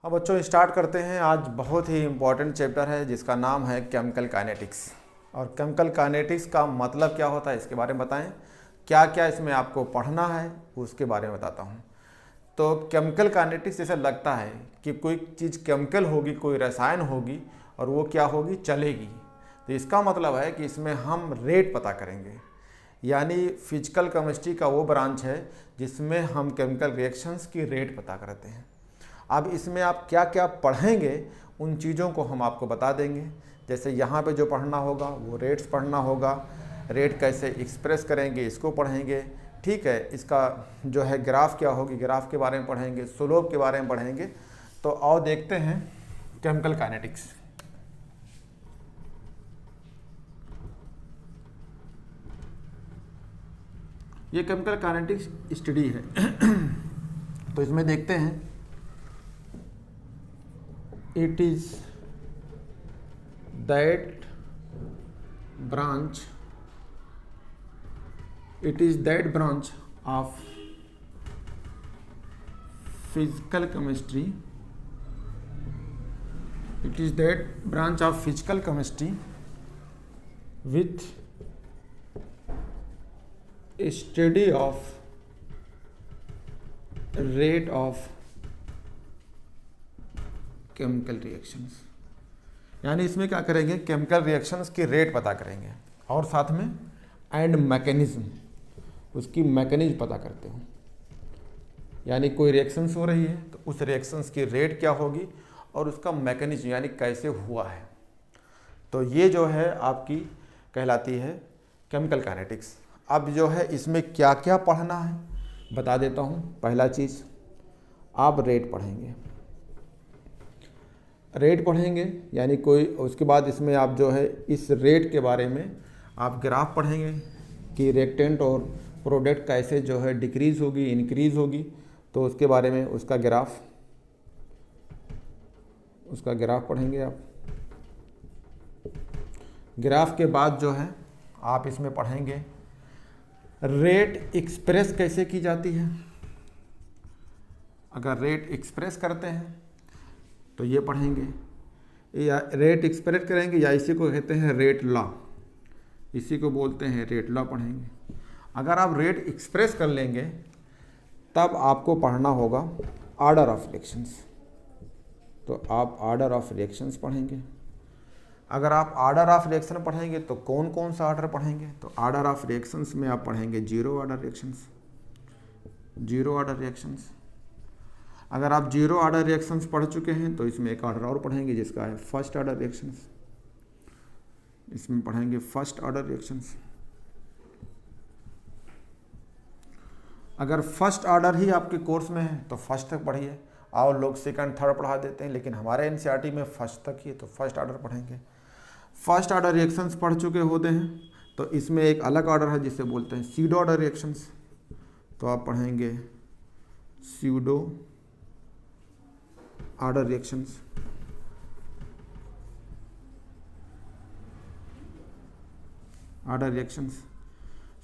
हाँ बच्चों, स्टार्ट करते हैं। आज बहुत ही इम्पॉर्टेंट चैप्टर है जिसका नाम है केमिकल काइनेटिक्स। और केमिकल काइनेटिक्स का मतलब क्या होता है इसके बारे में बताएं, क्या क्या इसमें आपको पढ़ना है उसके बारे में बताता हूँ। तो केमिकल काइनेटिक्स जैसे लगता है कि कोई चीज़ केमिकल होगी, कोई रसायन होगी और वो क्या होगी, चलेगी। तो इसका मतलब है कि इसमें हम रेट पता करेंगे, यानी फिजिकल केमिस्ट्री का वो ब्रांच है जिसमें हम केमिकल रिएक्शंस की रेट पता करते हैं। अब इसमें आप क्या क्या पढ़ेंगे उन चीज़ों को हम आपको बता देंगे। जैसे यहाँ पे जो पढ़ना होगा वो रेट्स पढ़ना होगा, रेट कैसे एक्सप्रेस करेंगे इसको पढ़ेंगे, ठीक है। इसका जो है ग्राफ क्या होगी, ग्राफ के बारे में पढ़ेंगे, स्लोप के बारे में पढ़ेंगे। तो आओ देखते हैं केमिकल काइनेटिक्स। ये केमिकल काइनेटिक्स स्टडी है। तो इसमें देखते हैं, it is that branch of physical chemistry with a study of rate of chemical reactions. यानी इसमें क्या करेंगे, केमिकल रिएक्शंस की रेट पता करेंगे और साथ में एंड मैकेनिज्म, उसकी मैकेनिज्म पता करते हो। यानी कोई रिएक्शंस हो रही है तो उस रिएक्शंस की रेट क्या होगी और उसका मैकेनिज्म यानी कैसे हुआ है। तो ये जो है आपकी कहलाती है केमिकल काइनेटिक्स। अब जो है इसमें क्या क्या पढ़ना है बता देता हूँ। पहला चीज़ आप रेट पढ़ेंगे, यानी कोई, उसके बाद इसमें आप जो है इस रेट के बारे में आप ग्राफ पढ़ेंगे कि रिएक्टेंट और प्रोडक्ट कैसे जो है डिक्रीज़ होगी, इंक्रीज़ होगी। तो उसके बारे में उसका ग्राफ पढ़ेंगे आप। ग्राफ के बाद जो है आप इसमें पढ़ेंगे रेट एक्सप्रेस कैसे की जाती है। अगर रेट एक्सप्रेस करते हैं तो ये पढ़ेंगे, या रेट एक्सप्रेस करेंगे, या इसी को कहते हैं रेट लॉ, इसी को बोलते हैं रेट लॉ पढ़ेंगे। अगर आप रेट एक्सप्रेस कर लेंगे तब आपको पढ़ना होगा ऑर्डर ऑफ रिएक्शंस। तो आप ऑर्डर ऑफ रिएक्शंस पढ़ेंगे। अगर आप ऑर्डर ऑफ रिएक्शन पढ़ेंगे तो कौन कौन सा ऑर्डर पढ़ेंगे, तो ऑर्डर ऑफ रिएक्शंस में आप पढ़ेंगे जीरो ऑर्डर रिएक्शंस। अगर आप जीरो ऑर्डर रिएक्शंस पढ़ चुके हैं तो इसमें एक ऑर्डर और पढ़ेंगे जिसका है फर्स्ट ऑर्डर रिएक्शंस। इसमें पढ़ेंगे फर्स्ट ऑर्डर रिएक्शंस। अगर फर्स्ट ऑर्डर ही आपके कोर्स में है तो फर्स्ट तक पढ़िए। और लोग सेकंड थर्ड पढ़ा देते हैं, लेकिन हमारे एनसीईआरटी में फर्स्ट तक ही है तो फर्स्ट ऑर्डर पढ़ेंगे। फर्स्ट ऑर्डर रिएक्शंस पढ़ चुके होते हैं तो इसमें एक अलग ऑर्डर है जिसे बोलते हैं स्यूडो ऑर्डर रिएक्शंस। तो आप पढ़ेंगे pseudo order reactions.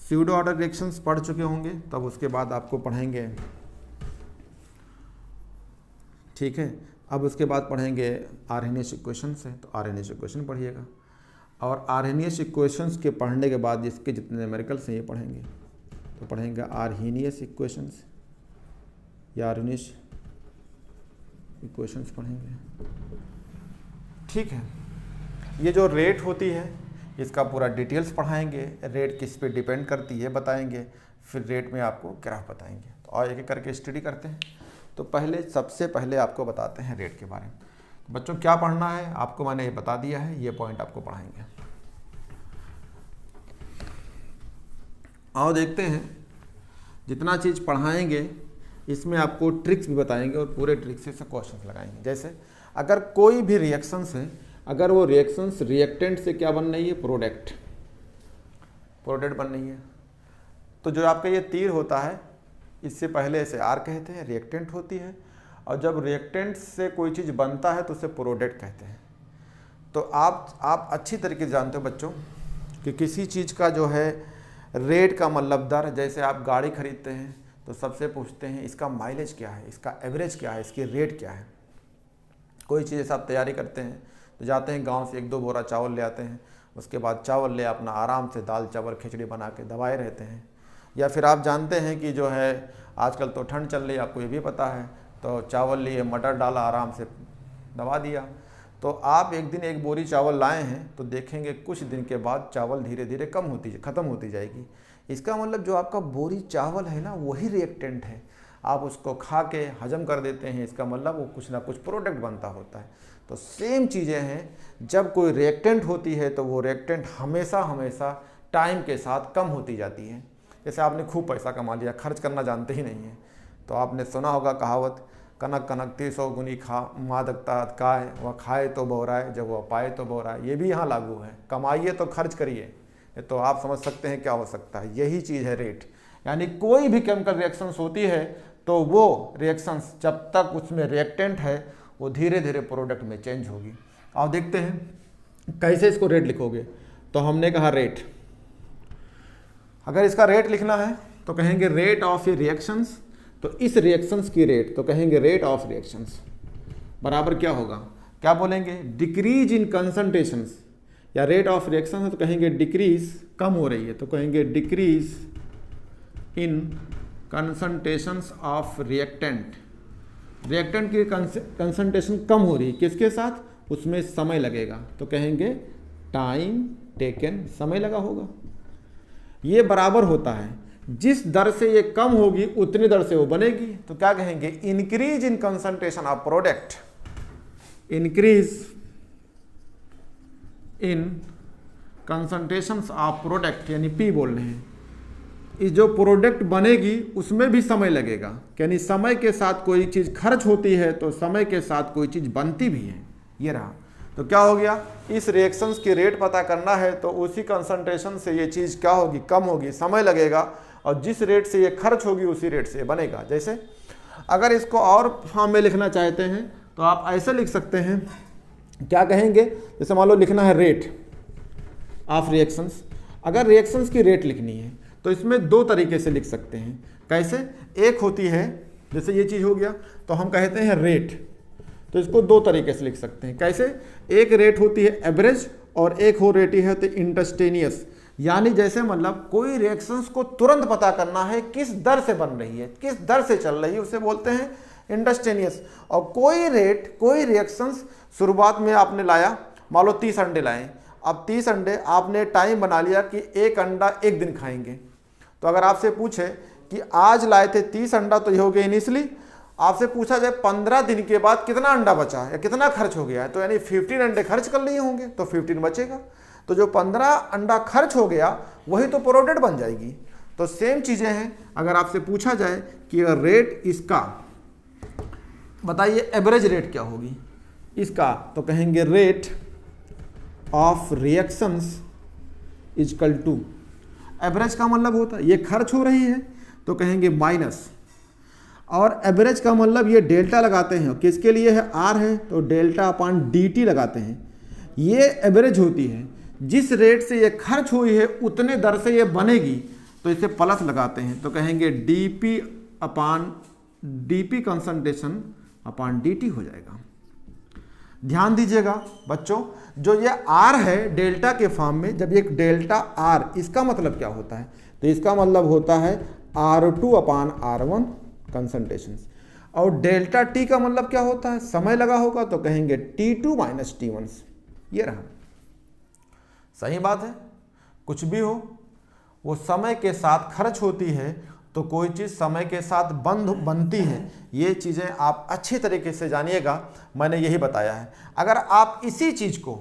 Pseudo order reactions पढ़ चुके होंगे, तब उसके बाद आपको पढ़ेंगे, ठीक है। अब उसके बाद पढ़ेंगे आर्हेनियस इक्वेशंस है, तो आर्हेनियस इक्वेशन पढ़िएगा। और आर्हेनियस इक्वेशंस के पढ़ने के बाद इसके जितने न्यूमेरिकल्स हैं ये पढ़ेंगे। तो पढ़ेंगे आर्हेनियस इक्वेशंस या आर्हेनियस इक्वेशंस पढ़ेंगे, ठीक है। ये जो रेट होती है इसका पूरा डिटेल्स पढ़ाएंगे, रेट किस पे डिपेंड करती है बताएंगे, फिर रेट में आपको ग्राफ बताएंगे। तो और एक एक करके स्टडी करते हैं। तो सबसे पहले आपको बताते हैं रेट के बारे में। तो बच्चों क्या पढ़ना है आपको मैंने ये बता दिया है, ये पॉइंट आपको पढ़ाएंगे। आओ देखते हैं, जितना चीज़ पढ़ाएंगे इसमें आपको ट्रिक्स भी बताएंगे और पूरे ट्रिक्स से क्वेश्चंस लगाएंगे। जैसे अगर कोई भी रिएक्शंस है, अगर वो रिएक्शंस रिएक्टेंट से क्या बन रही है, प्रोडक्ट बन रही है, तो जो आपका ये तीर होता है इससे पहले इसे आर कहते हैं, रिएक्टेंट होती है। और जब रिएक्टेंट से कोई चीज़ बनता है तो उसे प्रोडक्ट कहते हैं। तो आप अच्छी तरीके से जानते हो बच्चों कि किसी चीज़ का जो है रेट का मतलब दर। जैसे आप गाड़ी खरीदते हैं तो सबसे पूछते हैं इसका माइलेज क्या है, इसका एवरेज क्या है, इसकी रेट क्या है। कोई चीज़ ऐसा आप तैयारी करते हैं तो जाते हैं गांव से 1-2 बोरा चावल ले आते हैं, उसके बाद चावल ले अपना आराम से दाल चावल खिचड़ी बना के दबाए रहते हैं। या फिर आप जानते हैं कि जो है आजकल तो ठंड चल रही है, आपको ये भी पता है, तो चावल लिए मटर डाला आराम से दबा दिया। तो आप एक दिन 1 बोरी चावल लाए हैं तो देखेंगे कुछ दिन के बाद चावल धीरे धीरे ख़त्म होती जाएगी। इसका मतलब जो आपका बोरी चावल है ना, वही रिएक्टेंट है, आप उसको खा के हजम कर देते हैं, इसका मतलब वो कुछ ना कुछ प्रोडक्ट बनता होता है। तो सेम चीज़ें हैं, जब कोई रिएक्टेंट होती है तो वो रिएक्टेंट हमेशा हमेशा टाइम के साथ कम होती जाती है। जैसे आपने खूब पैसा कमा लिया, खर्च करना जानते ही नहीं है, तो आपने सुना होगा कहावत, कनक कनक 300 गुनी खा मादकता काय, वह खाए तो बौराए जब वह पाए तो बौराए। ये भी यहाँ लागू है, कमाइए तो खर्च करिए। तो आप समझ सकते हैं क्या हो सकता है, यही चीज़ है रेट। यानी कोई भी केमिकल रिएक्शंस होती है तो वो रिएक्शंस जब तक उसमें रिएक्टेंट है वो धीरे धीरे प्रोडक्ट में चेंज होगी। आप देखते हैं कैसे इसको रेट लिखोगे। तो हमने कहा रेट, अगर इसका रेट लिखना है तो कहेंगे रेट ऑफ ए रिएक्शंस, तो इस रिएक्शंस की रेट तो कहेंगे रेट ऑफ रिएक्शंस बराबर क्या होगा, क्या बोलेंगे, डिक्रीज इन कंसंट्रेशंस, या रेट ऑफ रिएक्शन है तो कहेंगे डिक्रीज, कम हो रही है तो कहेंगे decrease in concentrations of reactant. Reactant की कंसंट्रेशन कम हो रही है, किसके साथ, उसमें समय लगेगा तो कहेंगे टाइम टेकन, समय लगा होगा। ये बराबर होता है, जिस दर से ये कम होगी उतनी दर से वो बनेगी, तो क्या कहेंगे, increase in concentration of product, increase in concentrations of product, यानी पी बोल रहे हैं। इस जो प्रोडक्ट बनेगी उसमें भी समय लगेगा, यानी समय के साथ कोई चीज़ खर्च होती है तो समय के साथ कोई चीज़ बनती भी है। ये रहा, तो क्या हो गया, इस रिएक्शंस की रेट पता करना है तो उसी कंसंट्रेशन से ये चीज़ क्या होगी, कम होगी, समय लगेगा, और जिस रेट से ये खर्च होगी उसी रेट से बनेगा। जैसे अगर इसको और फॉर्म में लिखना चाहते हैं तो आप ऐसे लिख सकते हैं, क्या कहेंगे, जैसे मान लो लिखना है रेट ऑफ रिएक्शंस। अगर रिएक्शंस की रेट लिखनी है तो इसमें 2 तरीके से लिख सकते हैं। कैसे, एक होती है, जैसे ये चीज़ हो गया तो हम कहते हैं रेट, तो इसको 2 तरीके से लिख सकते हैं। कैसे, एक रेट होती है एवरेज और एक हो रेट है तो इंस्टेंटेनियस। यानी जैसे मतलब कोई रिएक्शंस को तुरंत पता करना है किस दर से बन रही है, किस दर से चल रही है, उसे बोलते हैं इंस्टेंटेनियस। और कोई रेट, कोई रिएक्शंस शुरुआत में आपने लाया, मान लो 30 अंडे लाए, अब 30 अंडे आपने टाइम बना लिया कि 1 अंडा 1 दिन खाएंगे। तो अगर आपसे पूछे कि आज लाए थे 30 अंडा तो ये हो गया इनिशियली, आपसे पूछा जाए 15 दिन के बाद कितना अंडा बचा या कितना खर्च हो गया है, तो यानी 15 अंडे खर्च कर लिए होंगे तो 15 बचेगा। तो जो 15 अंडा खर्च हो गया वही तो प्रोडक्ट बन जाएगी। तो सेम चीज़ें हैं, अगर आपसे पूछा जाए कि रेट इसका बताइए, एवरेज रेट क्या होगी इसका, तो कहेंगे rate of reactions is equal to, average का मतलब होता है ये खर्च हो रही है तो कहेंगे माइनस, और एवरेज का मतलब ये डेल्टा लगाते हैं, किसके लिए है, आर है तो डेल्टा अपॉन dt लगाते हैं। ये एवरेज होती है, जिस रेट से ये खर्च हुई है उतने दर से ये बनेगी तो इसे प्लस लगाते हैं तो कहेंगे dp upon dp concentration upon dt हो जाएगा। ध्यान दीजिएगा बच्चों, जो ये R है डेल्टा के फॉर्म में, जब ये डेल्टा R, इसका मतलब क्या होता है, तो इसका मतलब होता है R2 अपॉन R1 कंसंट्रेशन, और डेल्टा T का मतलब क्या होता है, समय लगा होगा तो कहेंगे T2 माइनस T1। ये रहा, सही बात है, कुछ भी हो वो समय के साथ खर्च होती है तो कोई चीज़ समय के साथ बनती है। ये चीज़ें आप अच्छी तरीके से जानिएगा, मैंने यही बताया है। अगर आप इसी चीज़ को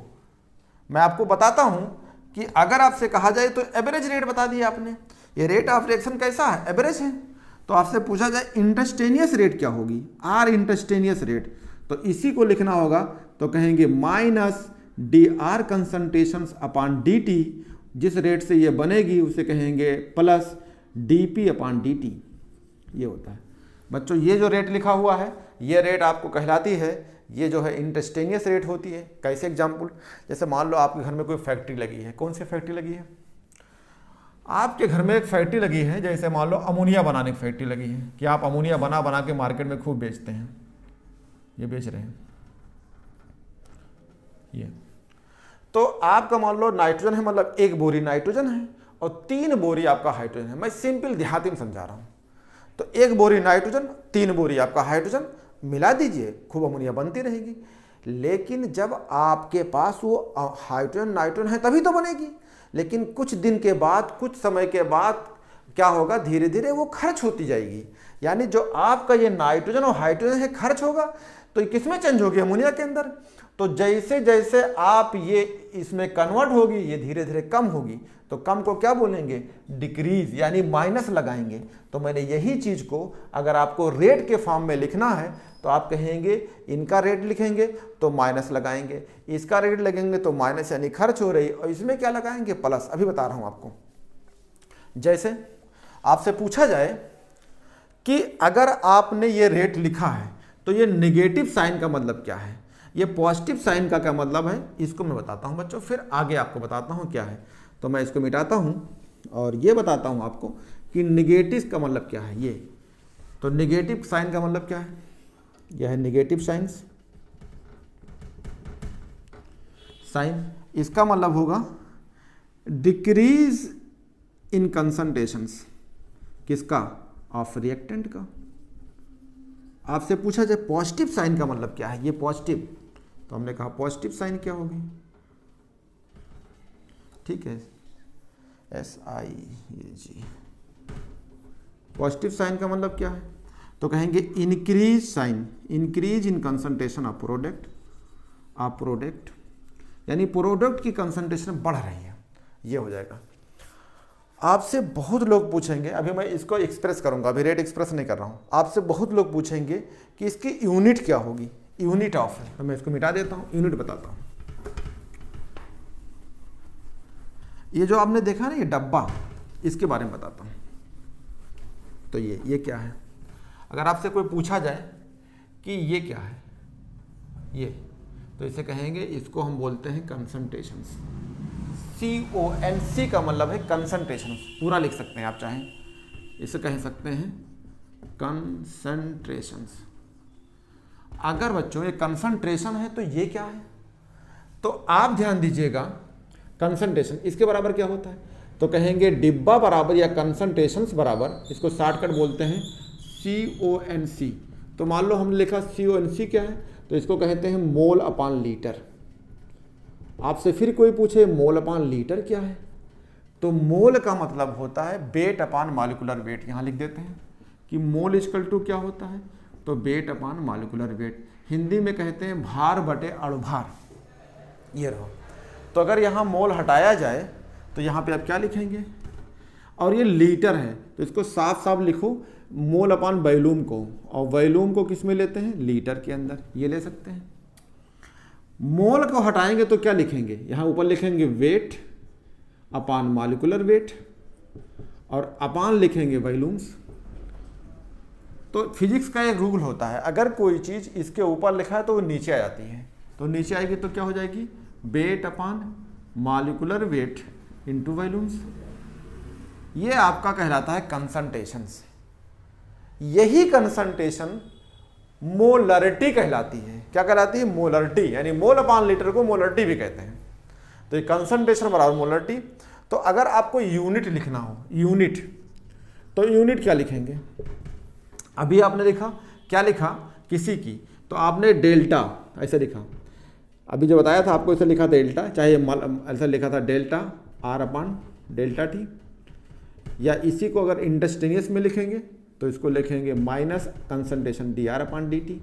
मैं आपको बताता हूँ कि अगर आपसे कहा जाए तो एवरेज रेट बता दिया आपने, ये रेट ऑफ रिएक्शन कैसा है, एवरेज है, तो आपसे पूछा जाए इंस्टेंटेनियस रेट क्या होगी, आर इंस्टेंटेनियस रेट, तो इसी को लिखना होगा तो कहेंगे minus dr concentrations upon dt, जिस रेट से ये बनेगी उसे कहेंगे प्लस dp अपॉन dt। ये होता है बच्चों, ये जो रेट लिखा हुआ है ये रेट आपको कहलाती है, ये जो है इंस्टेंटेनियस रेट होती है। कैसे एग्जाम्पल, जैसे मान लो आपके घर में कोई फैक्ट्री लगी है, कौन सी फैक्ट्री लगी है, आपके घर में एक फैक्ट्री लगी है, जैसे मान लो अमोनिया बनाने की फैक्ट्री लगी है कि आप अमोनिया बना बना के मार्केट में खूब बेचते हैं, ये बेच रहे हैं। ये तो आपका मान लो नाइट्रोजन है, मतलब 1 बोरी नाइट्रोजन है और 3 बोरी आपका हाइड्रोजन है। मैं सिंपल देहाती में समझा रहा हूँ। तो 1 बोरी नाइट्रोजन, 3 बोरी आपका हाइड्रोजन, मिला दीजिए, खूब अमोनिया बनती रहेगी। लेकिन जब आपके पास वो हाइड्रोजन नाइट्रोजन है तभी तो बनेगी। लेकिन कुछ दिन के बाद, कुछ समय के बाद क्या होगा, धीरे धीरे वो खर्च होती जाएगी। यानी जो आपका ये नाइट्रोजन और हाइड्रोजन है खर्च होगा, तो ये किस में चेंज होगी, अमोनिया के अंदर। तो जैसे जैसे आप ये इसमें कन्वर्ट होगी, ये धीरे धीरे कम होगी। तो कम को क्या बोलेंगे, डिक्रीज, यानी माइनस लगाएंगे। तो मैंने यही चीज को अगर आपको रेट के फॉर्म में लिखना है तो आप कहेंगे, इनका रेट लिखेंगे तो माइनस लगाएंगे, इसका रेट लगेंगे तो माइनस यानी खर्च हो रही, और इसमें क्या लगाएंगे, प्लस। अभी बता रहा हूं आपको। जैसे आपसे पूछा जाए कि अगर आपने ये रेट लिखा है तो ये नेगेटिव साइन का मतलब क्या है, ये पॉजिटिव साइन का क्या मतलब है, इसको मैं बताता हूं बच्चों, फिर आगे आपको बताता हूं क्या है। तो मैं इसको मिटाता हूं और ये बताता हूं आपको कि नेगेटिव का मतलब क्या है। ये तो नेगेटिव साइन का मतलब क्या है, यह है नेगेटिव साइंस साइन। इसका मतलब होगा डिक्रीज इन कंसंट्रेशंस, किसका, ऑफ रिएक्टेंट का। आपसे पूछा जाए पॉजिटिव साइन का मतलब क्या है, ये पॉजिटिव, तो हमने कहा पॉजिटिव साइन क्या होगी, ठीक है, SIAG। पॉजिटिव साइन का मतलब क्या है, तो कहेंगे increase sign, increase in concentration of product, यानी प्रोडक्ट की कंसंट्रेशन बढ़ रही है, ये हो जाएगा। आपसे बहुत लोग पूछेंगे, अभी मैं इसको एक्सप्रेस करूंगा, अभी रेट एक्सप्रेस नहीं कर रहा हूं। आपसे बहुत लोग पूछेंगे कि इसकी यूनिट क्या होगी, यूनिट ऑफ है, तो मैं इसको मिटा देता हूं, यूनिट बताता हूं। ये जो आपने देखा ना ये डब्बा, इसके बारे में बताता हूं। तो ये क्या है, अगर आपसे कोई पूछा जाए कि ये क्या है, ये, तो इसे कहेंगे, इसको हम बोलते हैं कंसंट्रेशंस। CONC का मतलब है कंसंट्रेशन, पूरा लिख सकते हैं आप चाहें, इसे कह सकते हैं कंसंट्रेशंस। अगर बच्चों ये कंसंट्रेशन है तो ये क्या है, तो आप ध्यान दीजिएगा, कंसंट्रेशन इसके बराबर क्या होता है, तो कहेंगे डिब्बा बराबर या कंसंट्रेशंस बराबर, इसको शॉर्टकट बोलते हैं CONC। तो मान लो हमने लिखा CONC क्या है, तो इसको कहते हैं मोल अपॉन लीटर। आपसे फिर कोई पूछे मोल अपॉन लीटर क्या है, तो मोल का मतलब होता है वेट अपॉन मॉलिक्यूलर वेट। यहाँ लिख देते हैं कि मोल इक्वल टू क्या होता है, तो weight upon molecular weight. Hindi में कहते हैं भार बटे अणुभार, ये रहो। तो अगर यहाँ मोल हटाया जाए तो यहाँ पे आप क्या लिखेंगे, और ये लीटर है तो इसको साफ साफ लिखो मोल अपॉन वॉल्यूम को, और वॉल्यूम को किस में लेते हैं, लीटर के अंदर, ये ले सकते हैं। मोल को हटाएंगे तो क्या लिखेंगे, यहाँ ऊपर लिखेंगे वेट अपॉन मॉलिक्यूलर वेट, और अपॉन लिखेंगे वॉल्यूम्स। तो फिजिक्स का एक रूल होता है, अगर कोई चीज़ इसके ऊपर लिखा है तो वो नीचे आ जाती है, तो नीचे आएगी तो क्या हो जाएगी, weight upon molecular weight into volumes. ये आपका कहलाता है कंसंट्रेशंस। यही कंसंट्रेशन मोलरिटी कहलाती है। क्या कहलाती है, मोलरिटी, यानी मोल अपॉन लीटर को मोलरिटी भी कहते हैं। तो ये कंसंट्रेशन बराबर मोलरिटी। तो अगर आपको यूनिट लिखना हो, यूनिट, तो यूनिट क्या लिखेंगे, अभी आपने लिखा, क्या लिखा किसी की, तो आपने डेल्टा ऐसे लिखा, अभी जो बताया था आपको ऐसे लिखा डेल्टा, चाहे ऐसा लिखा था delta R upon delta T, या इसी को अगर इंटरस्टेनियस में लिखेंगे तो इसको लिखेंगे minus concentration DR upon DT।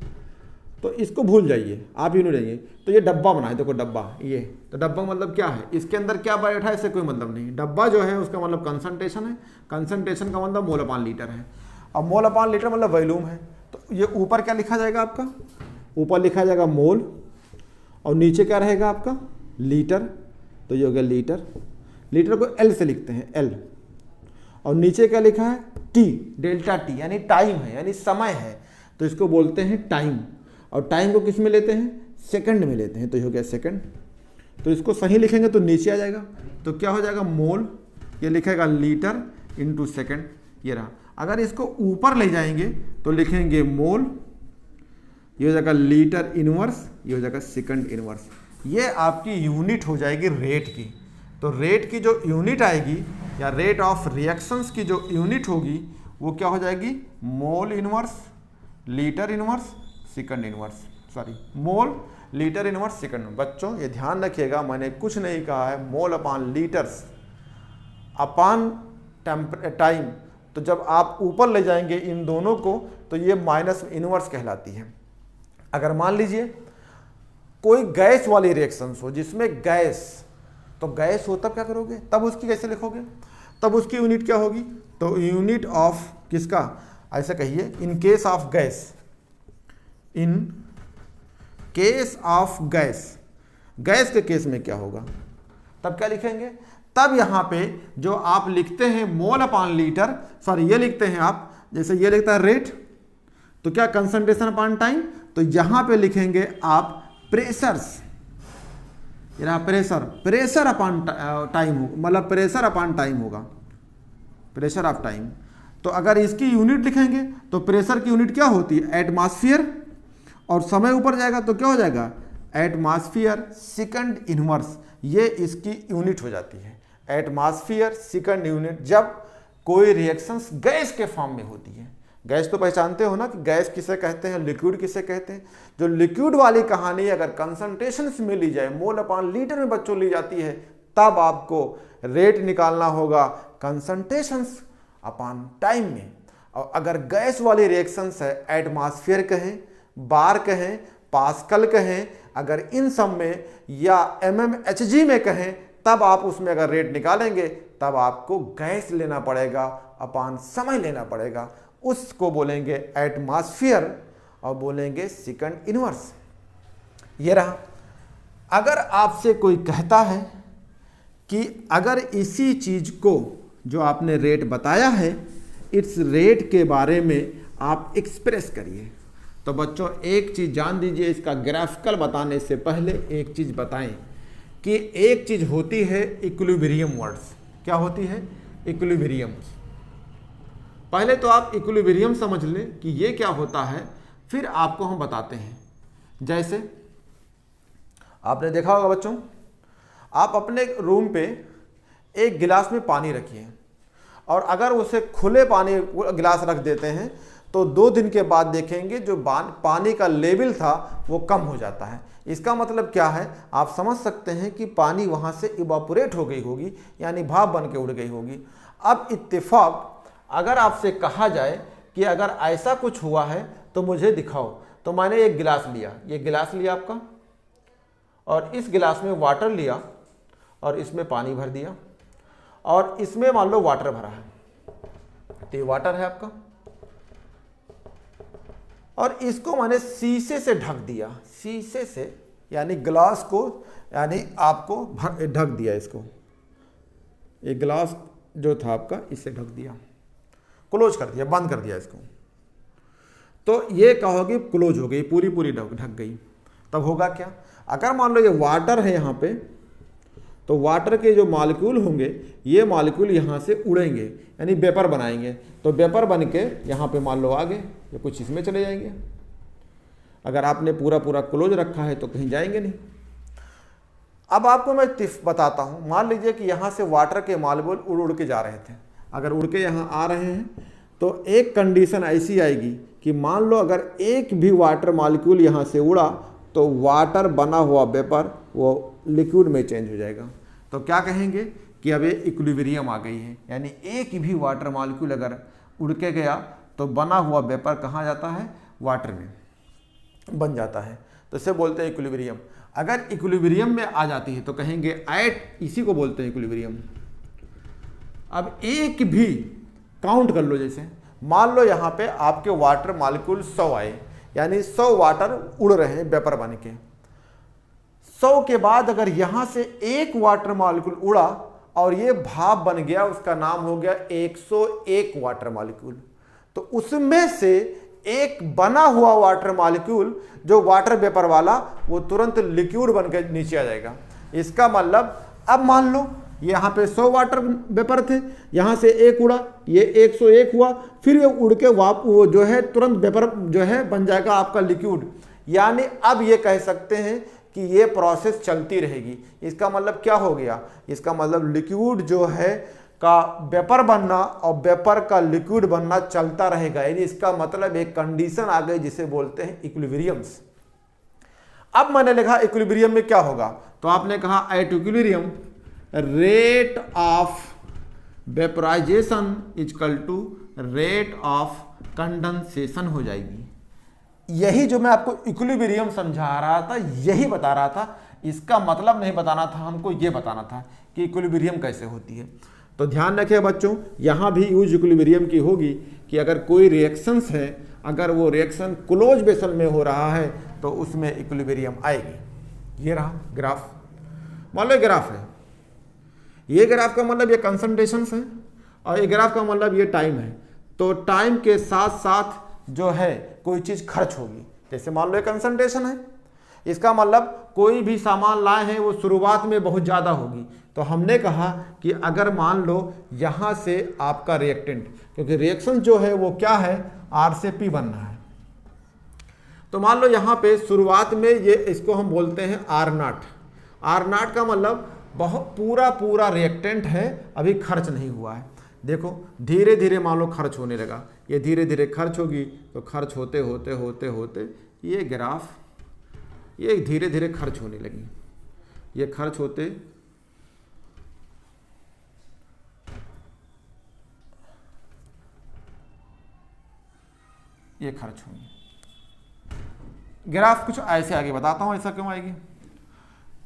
तो इसको भूल जाइए, आप यूनिट जाइए। तो ये डब्बा बना है, देखो डब्बा, ये तो डब्बा मतलब क्या है, इसके अंदर क्या बैठा है इससे कोई मतलब नहीं। डब्बा जो है उसका मतलब कंसंट्रेशन है, कंसंट्रेशन का मतलब मोल अपॉन लीटर है, और मोल अपॉन लीटर मतलब वॉल्यूम है। तो ये ऊपर क्या लिखा जाएगा आपका, ऊपर लिखा जाएगा मोल, और नीचे क्या रहेगा आपका लीटर। तो ये हो गया लीटर, लीटर को L से लिखते हैं L, और नीचे क्या लिखा है T, डेल्टा T, यानी टाइम है, यानी समय है, तो इसको बोलते हैं टाइम। और टाइम को किस में लेते हैं, सेकंड में लेते हैं, तो ये हो गया सेकंड। तो इसको सही लिखेंगे तो नीचे आ जाएगा, तो क्या हो जाएगा मोल, ये लिखेगा लीटर इंटू सेकेंड, ये रहा। अगर इसको ऊपर ले जाएंगे तो लिखेंगे मोल, ये हो जाएगा लीटर इनवर्स, ये हो जाएगा सेकंड इनवर्स। ये आपकी यूनिट हो जाएगी रेट की। तो रेट की जो यूनिट आएगी या रेट ऑफ रिएक्शंस की जो यूनिट होगी वो क्या हो जाएगी, mole inverse litre inverse second inverse, sorry mole litre inverse second. बच्चों ये ध्यान रखिएगा, मैंने कुछ नहीं कहा है मोल अपान लीटर्स अपान टाइम। तो जब आप ऊपर ले जाएंगे इन दोनों को तो ये माइनस इनवर्स कहलाती है। अगर मान लीजिए कोई गैस वाली रिएक्शंस हो जिसमें गैस, तो गैस हो तब क्या करोगे, तब उसकी कैसे लिखोगे, तब उसकी यूनिट क्या होगी, तो यूनिट ऑफ किसका, ऐसा कहिए in case of gas, in case of gas, gas के केस में क्या होगा, तब क्या लिखेंगे, तब यहां पे जो आप लिखते हैं मोल अपान लीटर, सॉरी ये लिखते हैं आप, जैसे ये लिखता है रेट, तो क्या कंसंट्रेशन अपान टाइम, तो यहां पे लिखेंगे आप प्रेशर्स, प्रेशर, प्रेशर अपान टाइम हो, मतलब प्रेशर अपान टाइम होगा, प्रेशर ऑफ टाइम। तो अगर इसकी यूनिट लिखेंगे तो प्रेशर की यूनिट क्या होती है, एटमॉस्फेयर, और समय ऊपर जाएगा तो क्या हो जाएगा, एटमॉस्फेयर सेकंड इनवर्स, ये इसकी यूनिट हो जाती है, एटमॉस्फेयर सेकंड यूनिट, जब कोई रिएक्शंस गैस के फॉर्म में होती है। गैस तो पहचानते हो ना कि गैस किसे कहते हैं, लिक्विड किसे कहते हैं। जो लिक्विड वाली कहानी अगर कंसंट्रेशंस में ली जाए, मोल अपान लीटर में बच्चों ली जाती है, तब आपको रेट निकालना होगा कंसंट्रेशंस अपान टाइम में। और अगर गैस वाली रिएक्शंस है, एटमॉस्फेयर कहें, बार कहें, पास्कल कहें, अगर इन सब में या mmHg में कहें, तब आप उसमें अगर रेट निकालेंगे तब आपको गैस लेना पड़ेगा अपान समय लेना पड़ेगा, उसको बोलेंगे एटमॉस्फेयर और बोलेंगे सेकंड इनवर्स। ये रहा। अगर आपसे कोई कहता है कि अगर इसी चीज को जो आपने रेट बताया है, इस रेट के बारे में आप एक्सप्रेस करिए, तो बच्चों एक चीज जान दीजिए, इसका ग्राफिकल बताने से पहले एक चीज बताएं कि एक चीज होती है इक्विलिब्रियम वर्ड्स। क्या होती है, इक्विलिब्रियम। पहले तो आप इक्विलिब्रियम समझ लें कि ये क्या होता है, फिर आपको हम बताते हैं। जैसे आपने देखा होगा बच्चों, आप अपने रूम पे एक गिलास में पानी रखिए और अगर उसे खुले पानी गिलास रख देते हैं तो 2 दिन के बाद देखेंगे जो पानी का लेवल था वो कम हो जाता है। इसका मतलब क्या है, आप समझ सकते हैं कि पानी वहाँ से इवापोरेट हो गई होगी, यानी भाप बन के उड़ गई होगी। अब इत्तेफाक अगर आपसे कहा जाए कि अगर ऐसा कुछ हुआ है तो मुझे दिखाओ, तो मैंने एक गिलास लिया, ये गिलास लिया आपका, और इस गिलास में वाटर लिया और इसमें पानी भर दिया, और इसमें मान लो वाटर भरा है, तो ये वाटर है आपका, और इसको मैंने शीशे से ढक दिया, शीशे से यानी ग्लास को, यानी आपको ढक दिया, इसको एक गिलास जो था आपका इससे ढक दिया, क्लोज कर दिया, बंद कर दिया इसको, तो ये कहोगे क्लोज हो गई, पूरी पूरी ढक गई। तब होगा क्या, अगर मान लो ये वाटर है यहाँ पे, तो वाटर के जो मॉलिक्यूल होंगे ये मॉलिक्यूल यहाँ से उड़ेंगे, यानी वेपर बनाएंगे, तो वेपर बन के यहाँ पे मान लो आ गए, या कुछ इसमें चले जाएंगे। अगर आपने पूरा पूरा क्लोज रखा है तो कहीं जाएंगे नहीं। अब आपको मैं टिप बताता हूँ, मान लीजिए कि यहाँ से वाटर के मॉलिक्यूल उड़ उड़ के जा रहे थे, अगर उड़ के यहाँ आ रहे हैं तो एक कंडीशन ऐसी आएगी कि मान लो अगर एक भी वाटर मॉलिक्यूल यहाँ से उड़ा तो वाटर बना हुआ वेपर वो लिक्विड में चेंज हो जाएगा। तो क्या कहेंगे कि अब ये इक्विलिब्रियम आ गई है, यानी एक भी वाटर मॉलिक्यूल अगर उड़ के गया तो बना हुआ वेपर कहाँ जाता है, वाटर में बन जाता है, तो इसे बोलते हैं इक्विलिब्रियम। अगर इक्विलिब्रियम में आ जाती है तो कहेंगे एट, इसी को बोलते हैं इक्विलिब्रियम। अब एक भी काउंट कर लो, जैसे मान लो यहाँ पे आपके वाटर मॉलिक्यूल 100 आए, यानी 100 वाटर उड़ रहे हैं वेपर बन के। 100 के बाद अगर यहाँ से एक वाटर मॉलिक्यूल उड़ा और ये भाप बन गया, उसका नाम हो गया 101 वाटर मॉलिक्यूल, तो उसमें से एक बना हुआ वाटर मॉलिक्यूल जो वाटर वेपर वाला, वो तुरंत लिक्विड बन के नीचे आ जाएगा। इसका मतलब अब मान लो यहाँ पे 100 वाटर वेपर थे, यहाँ से एक उड़ा, ये 101 हुआ, फिर ये उड़ के वो जो है तुरंत वेपर जो है बन जाएगा आपका लिक्विड। यानी अब ये कह सकते हैं कि ये प्रोसेस चलती रहेगी। इसका मतलब क्या हो गया, इसका मतलब लिक्विड जो है का वेपर बनना और वेपर का लिक्विड बनना चलता रहेगा, यानी इसका मतलब एक कंडीशन आ गई जिसे बोलते हैं इक्विलिब्रियम्स। अब मैंने लिखा इक्विलिब्रियम में क्या होगा, तो आपने कहा at equilibrium rate of vaporization equal to rate of condensation हो जाएगी। यही जो मैं आपको इक्विलिब्रियम समझा रहा था, यही बता रहा था। इसका मतलब नहीं बताना था हमको, ये बताना था कि इक्विलिब्रियम कैसे होती है। तो ध्यान रखिए बच्चों, यहाँ भी यूज इक्विलिब्रियम की होगी कि अगर कोई रिएक्शंस है, अगर वो रिएक्शन क्लोज वेसल में हो रहा है तो उसमें इक्विलिब्रियम आएगी। ये रहा ग्राफ, मान लो ग्राफ है, ये ग्राफ का मतलब ये कंसंट्रेशंस है और ये ग्राफ का मतलब ये टाइम है। तो टाइम के साथ साथ जो है कोई चीज़ खर्च होगी। जैसे मान लो ये कंसंट्रेशन है, इसका मतलब कोई भी सामान लाए हैं वो शुरुआत में बहुत ज़्यादा होगी। तो हमने कहा कि अगर मान लो यहाँ से आपका रिएक्टेंट, क्योंकि रिएक्शन जो है वो क्या है, आर से पी बनना है, तो मान लो यहाँ पे शुरुआत में ये इसको हम बोलते हैं आर नाट। आर नाट का मतलब बहुत पूरा रिएक्टेंट है, अभी खर्च नहीं हुआ है। देखो धीरे धीरे मान लो खर्च होने लगा, ये धीरे धीरे खर्च होगी, तो खर्च होते होते होते होते ये ग्राफ ये धीरे धीरे खर्च होने लगी। ये खर्च होते ये खर्च होंगी। ग्राफ कुछ ऐसे आगे बताता हूं ऐसा क्यों आएगी।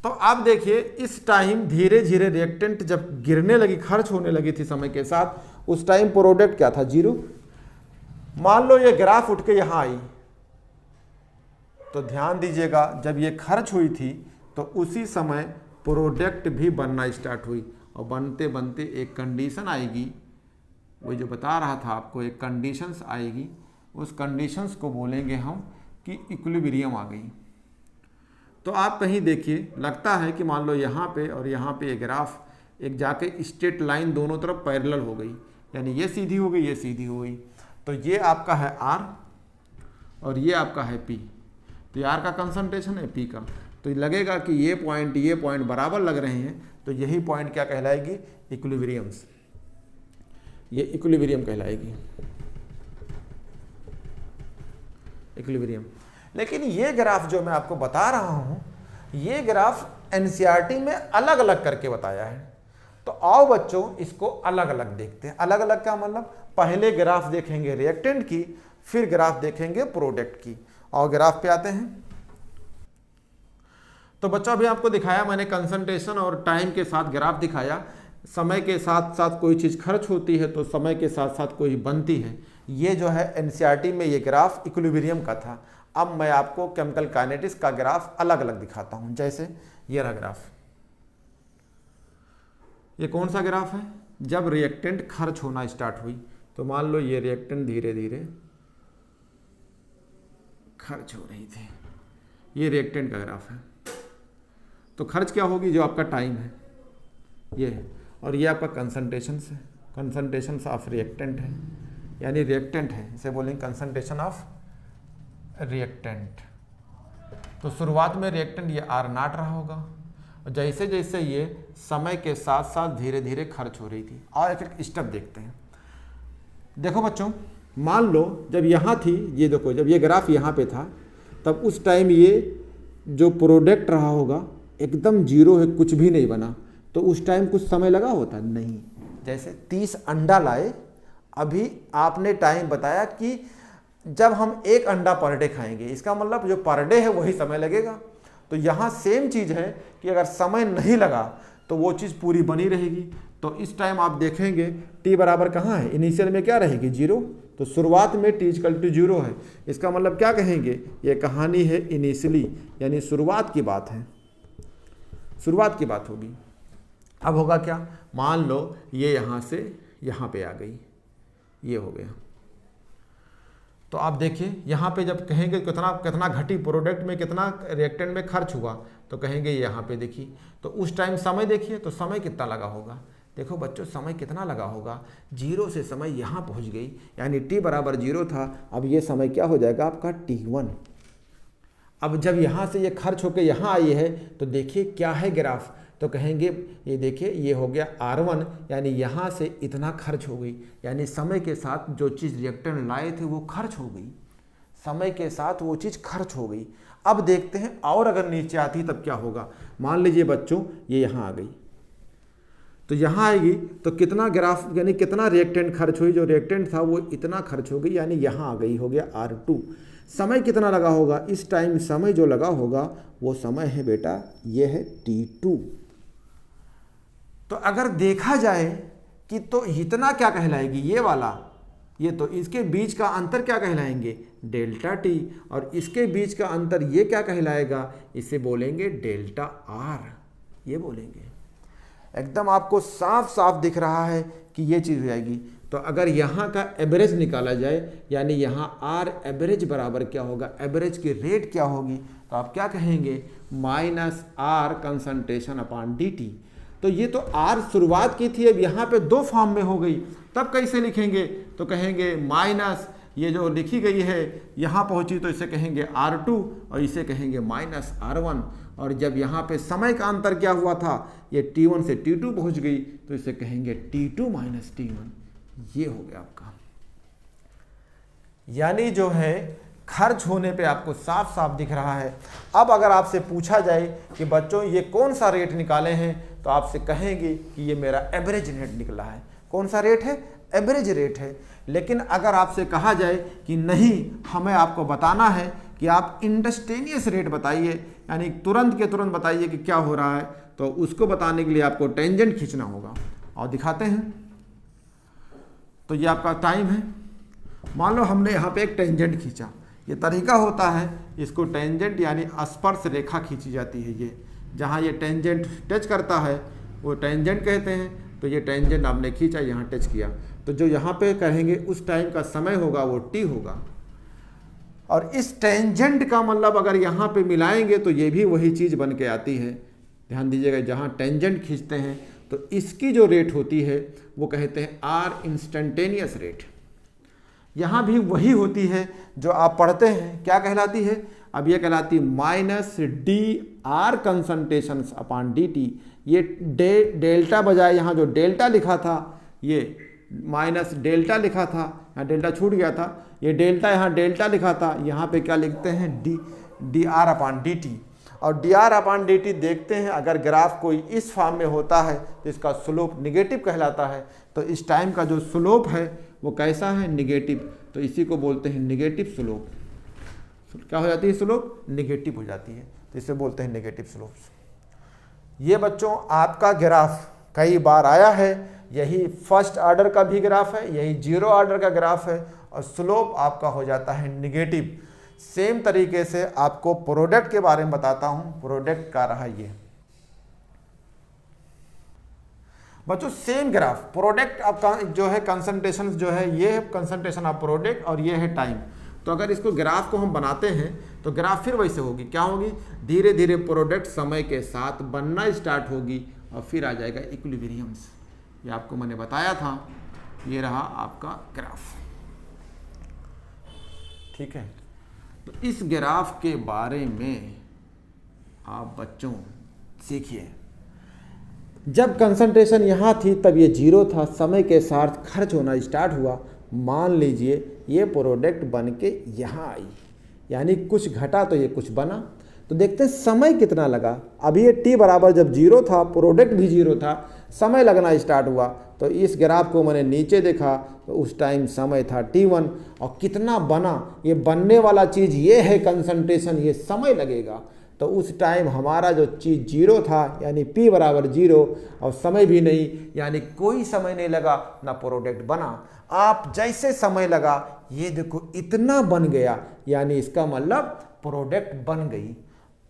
तो आप देखिए इस टाइम धीरे धीरे रिएक्टेंट जब गिरने लगी, खर्च होने लगी थी समय के साथ, उस टाइम प्रोडक्ट क्या था, 0। मान लो ये ग्राफ उठ के यहां आई, तो ध्यान दीजिएगा जब ये खर्च हुई थी तो उसी समय प्रोडक्ट भी बनना स्टार्ट हुई और बनते बनते एक कंडीशन आएगी। वो जो बता रहा था आपको, एक कंडीशंस आएगी, उस कंडीशंस को बोलेंगे हम कि इक्विलिब्रियम आ गई। तो आप कहीं देखिए, लगता है कि मान लो यहाँ पे और यहाँ पे एक ग्राफ एक जाके स्ट्रेट लाइन दोनों तरफ पैरेलल हो गई, यानी ये सीधी हो गई, ये सीधी हो गई। तो ये आपका है आर और ये आपका है पी। तो आर का कंसंट्रेशन है पी का, तो लगेगा कि ये पॉइंट बराबर लग रहे हैं, तो यही पॉइंट क्या कहलाएगी, इक्विलिब्रियम्स। ये इक्विलिब्रियम कहलाएगी, इक्विलिब्रियम। लेकिन ये ग्राफ जो मैं आपको बता रहा हूं, ये ग्राफ एनसीईआरटी में अलग अलग करके बताया है। तो आओ बच्चों इसको अलग अलग देखते हैं। अलग अलग का मतलब पहले ग्राफ देखेंगे रिएक्टेंट की, फिर ग्राफ देखेंगे प्रोडक्ट की। और ग्राफ पे आते हैं। तो बच्चों अभी आपको दिखाया मैंने कंसंट्रेशन और टाइम के साथ ग्राफ दिखाया। समय के साथ साथ कोई चीज़ खर्च होती है तो समय के साथ साथ कोई बनती है। ये जो है एनसीईआरटी में ये ग्राफ इक्विलिब्रियम का था। अब मैं आपको केमिकल काइनेटिक्स का ग्राफ अलग अलग दिखाता हूं। जैसे ये रहा ग्राफ, ये कौन सा ग्राफ है, जब रिएक्टेंट खर्च होना स्टार्ट हुई। तो मान लो ये रिएक्टेंट धीरे धीरे खर्च हो रही थी, ये रिएक्टेंट का ग्राफ है। तो खर्च क्या होगी, जो आपका टाइम है ये है, और ये आपका कंसंट्रेशन है, कंसंट्रेशन ऑफ रिएक्टेंट है, यानी रिएक्टेंट है, इसे बोलेंगे कंसंट्रेशन ऑफ रिएक्टेंट। तो शुरुआत में रिएक्टेंट ये आर नाट रहा होगा, और जैसे जैसे ये समय के साथ साथ धीरे धीरे खर्च हो रही थी। और एक एक स्टेप देखते हैं। देखो बच्चों, मान लो जब यहाँ थी, ये देखो जब ये ग्राफ यहाँ पे था, तब उस टाइम ये जो प्रोडक्ट रहा होगा एकदम जीरो है, कुछ भी नहीं बना। तो उस टाइम कुछ समय लगा होता नहीं। जैसे 30 अंडा लाए, अभी आपने टाइम बताया कि जब हम 1 अंडा पर डे खाएंगे, इसका मतलब जो पर डे है वही समय लगेगा। तो यहाँ सेम चीज़ है कि अगर समय नहीं लगा तो वो चीज़ पूरी बनी रहेगी। तो इस टाइम आप देखेंगे टी बराबर कहाँ है, इनिशियल में क्या रहेगी, 0। तो शुरुआत में टी इक्वल टू 0 है। इसका मतलब क्या कहेंगे, ये कहानी है इनिशियली, यानी शुरुआत की बात है, शुरुआत की बात होगी। अब होगा क्या, मान लो ये यहाँ से यहाँ पे आ गई, ये हो गया। तो आप देखिए यहाँ पे जब कहेंगे कितना कितना घटी प्रोडक्ट में, कितना रिएक्टेंट में खर्च हुआ, तो कहेंगे यहाँ पे देखिए। तो उस टाइम समय देखिए, तो समय कितना लगा होगा। देखो बच्चों समय कितना लगा होगा, 0 से समय यहाँ पहुँच गई, यानी t बराबर 0 था। अब ये समय क्या हो जाएगा आपका T1। अब जब यहाँ से ये खर्च होकर यहाँ आई है तो देखिए क्या है ग्राफ, तो कहेंगे ये देखिए ये हो गया R1, यानी यहाँ से इतना खर्च हो गई, यानी समय के साथ जो चीज़ रिएक्टेंट लाए थे वो खर्च हो गई, समय के साथ वो चीज़ खर्च हो गई। अब देखते हैं और अगर नीचे आती तब क्या होगा। मान लीजिए बच्चों ये यहाँ आ गई, तो यहाँ आएगी तो कितना ग्राफ यानी कितना रिएक्टेंट खर्च हुई, जो रिएक्टेंट था वो इतना खर्च हो गई, यानी यहाँ आ गई, हो गया R2। समय कितना लगा होगा इस टाइम, समय जो लगा होगा वो समय है बेटा ये है T2। तो अगर देखा जाए कि तो इतना क्या कहलाएगी ये वाला, ये तो इसके बीच का अंतर क्या कहलाएंगे डेल्टा टी, और इसके बीच का अंतर ये क्या कहलाएगा, इसे बोलेंगे डेल्टा आर, ये बोलेंगे। एकदम आपको साफ साफ दिख रहा है कि ये चीज़ हो जाएगी। तो अगर यहाँ का एवरेज निकाला जाए, यानी यहाँ आर एवरेज बराबर क्या होगा, एवरेज की रेट क्या होगी, तो आप क्या कहेंगे minus R concentration upon D T. तो ये तो आर शुरुआत की थी, अब यहाँ पे दो फॉर्म में हो गई, तब कैसे लिखेंगे, तो कहेंगे माइनस ये जो लिखी गई है यहाँ पहुँची तो इसे कहेंगे R2 और इसे कहेंगे माइनस R1। और जब यहाँ पे समय का अंतर क्या हुआ था, ये T1 से T2 पहुँच गई तो इसे कहेंगे T2 माइनस T1। ये हो गया आपका, यानी जो है खर्च होने पे आपको साफ साफ दिख रहा है। अब अगर आपसे पूछा जाए कि बच्चों ये कौन सा रेट निकाले हैं, तो आपसे कहेंगे कि ये मेरा एवरेज रेट निकला है। कौन सा रेट है, एवरेज रेट है। लेकिन अगर आपसे कहा जाए कि नहीं, हमें आपको बताना है कि आप इंस्टेंटेनियस रेट बताइए, यानी तुरंत के तुरंत बताइए कि क्या हो रहा है, तो उसको बताने के लिए आपको टेंजेंट खींचना होगा। और दिखाते हैं, तो ये आपका टाइम है। मान लो हमने यहाँ पे एक टेंजेंट खींचा, ये तरीका होता है, इसको टेंजेंट यानी स्पर्श रेखा खींची जाती है। ये जहाँ ये टेंजेंट टच करता है वो टेंजेंट कहते हैं। तो ये टेंजेंट आपने खींचा, यहाँ टच किया, तो जो यहाँ पे कहेंगे उस टाइम का समय होगा वो टी होगा। और इस टेंजेंट का मतलब अगर यहाँ पे मिलाएंगे तो ये भी वही चीज़ बन के आती है। ध्यान दीजिएगा, जहाँ टेंजेंट खींचते हैं तो इसकी जो रेट होती है वो कहते हैं आर इंस्टेंटेनियस रेट। यहाँ भी वही होती है जो आप पढ़ते हैं, क्या कहलाती है, अब ये कहलाती minus D R concentration upon D T. ये डेल्टा बजाय यहाँ जो डेल्टा लिखा था ये माइनस डेल्टा लिखा था, यहाँ डेल्टा छूट गया था, ये डेल्टा यहाँ डेल्टा लिखा था, यहाँ पे क्या लिखते हैं d r upon D t. और d r upon D t देखते हैं, अगर ग्राफ कोई इस फॉर्म में होता है तो इसका स्लोप निगेटिव कहलाता है। तो इस टाइम का जो स्लोप है वो कैसा है, निगेटिव। तो इसी को बोलते हैं निगेटिव स्लोप। क्या हो जाती है, स्लोप निगेटिव हो जाती है, तो इसे बोलते हैं निगेटिव स्लोप। ये बच्चों आपका ग्राफ कई बार आया है, यही फर्स्ट ऑर्डर का भी ग्राफ है, यही जीरो ऑर्डर का ग्राफ है, और स्लोप आपका हो जाता है निगेटिव। सेम तरीके से आपको प्रोडक्ट के बारे में बताता हूं। प्रोडक्ट का रहा ये बच्चों सेम ग्राफ, प्रोडक्ट आपका जो है कंसंट्रेशन जो है, ये है कंसंट्रेशन ऑफ प्रोडक्ट और ये है टाइम। तो अगर इसको ग्राफ को हम बनाते हैं तो ग्राफ फिर वैसे होगी, क्या होगी, धीरे धीरे प्रोडक्ट समय के साथ बनना स्टार्ट होगी और फिर आ जाएगा इक्विलिब्रियम्स। ये आपको मैंने बताया था, ये रहा आपका ग्राफ, ठीक है। तो इस ग्राफ के बारे में आप बच्चों सीखिए। जब कंसंट्रेशन यहाँ थी तब ये जीरो था, समय के साथ खर्च होना स्टार्ट हुआ। मान लीजिए ये प्रोडक्ट बन के यहाँ आई, यानी कुछ घटा तो ये कुछ बना। तो देखते हैं समय कितना लगा। अभी ये टी बराबर जब जीरो था, प्रोडक्ट भी जीरो था, समय लगना स्टार्ट हुआ। तो इस ग्राफ को मैंने नीचे देखा तो उस टाइम समय था T1, और कितना बना, ये बनने वाला चीज़ ये है कंसंट्रेशन, ये समय लगेगा। तो उस टाइम हमारा जो चीज़ जीरो था, यानी P बराबर जीरो, और समय भी नहीं, यानी कोई समय नहीं लगा, ना प्रोडक्ट बना। आप जैसे समय लगा, ये देखो इतना बन गया, यानी इसका मतलब प्रोडक्ट बन गई।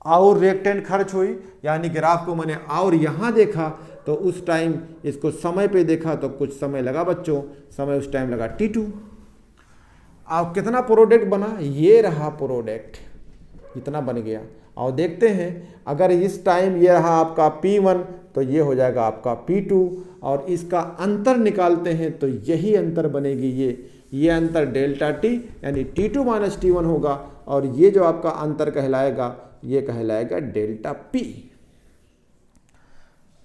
और रिएक्टेंट खर्च हुई, यानी ग्राफ को मैंने और यहाँ देखा तो उस टाइम इसको समय पे देखा तो कुछ समय लगा बच्चों, समय उस टाइम लगा T2। अब कितना प्रोडक्ट बना, ये रहा प्रोडक्ट, इतना बन गया। और देखते हैं अगर इस टाइम ये रहा आपका P1 तो ये हो जाएगा आपका P2, और इसका अंतर निकालते हैं तो यही अंतर बनेगी, ये अंतर डेल्टा टी यानी T2 माइनस T1 होगा, और ये जो आपका अंतर कहलाएगा ये कहलाएगा डेल्टा पी।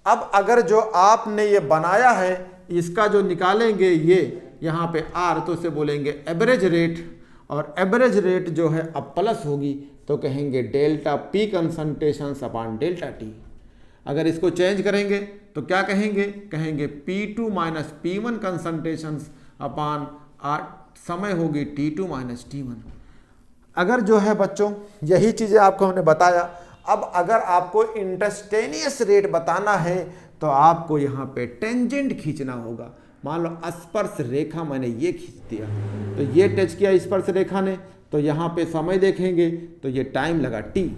अब अगर जो आपने ये बनाया है इसका जो निकालेंगे ये यहाँ पे आर, तो उसे बोलेंगे एवरेज रेट, और एवरेज रेट जो है अब प्लस होगी तो कहेंगे delta P concentrations upon delta T. अगर इसको चेंज करेंगे तो क्या कहेंगे, कहेंगे P2 minus P1 concentrations upon समय होगी T2 माइनस T1। अगर जो है बच्चों यही चीज़ें आपको हमने बताया। अब अगर आपको इंस्टेंटेनियस रेट बताना है तो आपको यहाँ पे टेंजेंट खींचना होगा। मान लो स्पर्श रेखा मैंने ये खींच दिया, तो ये टच किया स्पर्श रेखा ने, तो यहाँ पे समय देखेंगे तो ये टाइम लगा T,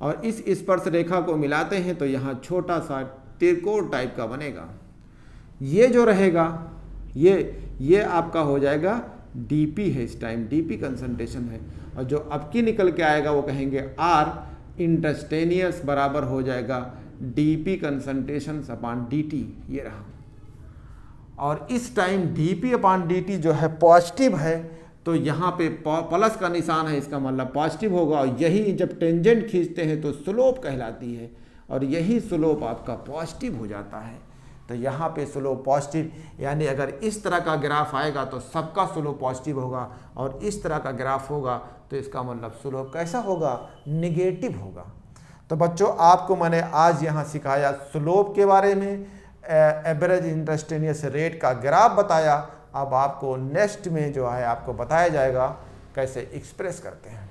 और इस स्पर्श रेखा को मिलाते हैं तो यहाँ छोटा सा त्रिकोण टाइप का बनेगा। ये जो रहेगा ये आपका हो जाएगा dp है, इस टाइम dp कंसंट्रेशन है, और जो अब की निकल के आएगा वो कहेंगे r इंस्टेंटेनियस बराबर हो जाएगा dp कंसंट्रेशन अपॉन dt, ये रहा। और इस टाइम dp अपॉन dt जो है पॉजिटिव है तो यहाँ पे प्लस का निशान है, इसका मतलब पॉजिटिव होगा, और यही जब टेंजेंट खींचते हैं तो स्लोप कहलाती है, और यही स्लोप आपका पॉजिटिव हो जाता है। तो यहाँ पे स्लोप पॉजिटिव, यानी अगर इस तरह का ग्राफ आएगा तो सबका स्लोप पॉजिटिव होगा, और इस तरह का ग्राफ होगा तो इसका मतलब स्लोप कैसा होगा, नेगेटिव होगा। तो बच्चों आपको मैंने आज यहाँ सिखाया स्लोप के बारे में, एवरेज इंस्टेंटेनियस रेट का ग्राफ बताया। अब आपको नेक्स्ट में जो है आपको बताया जाएगा कैसे एक्सप्रेस करते हैं।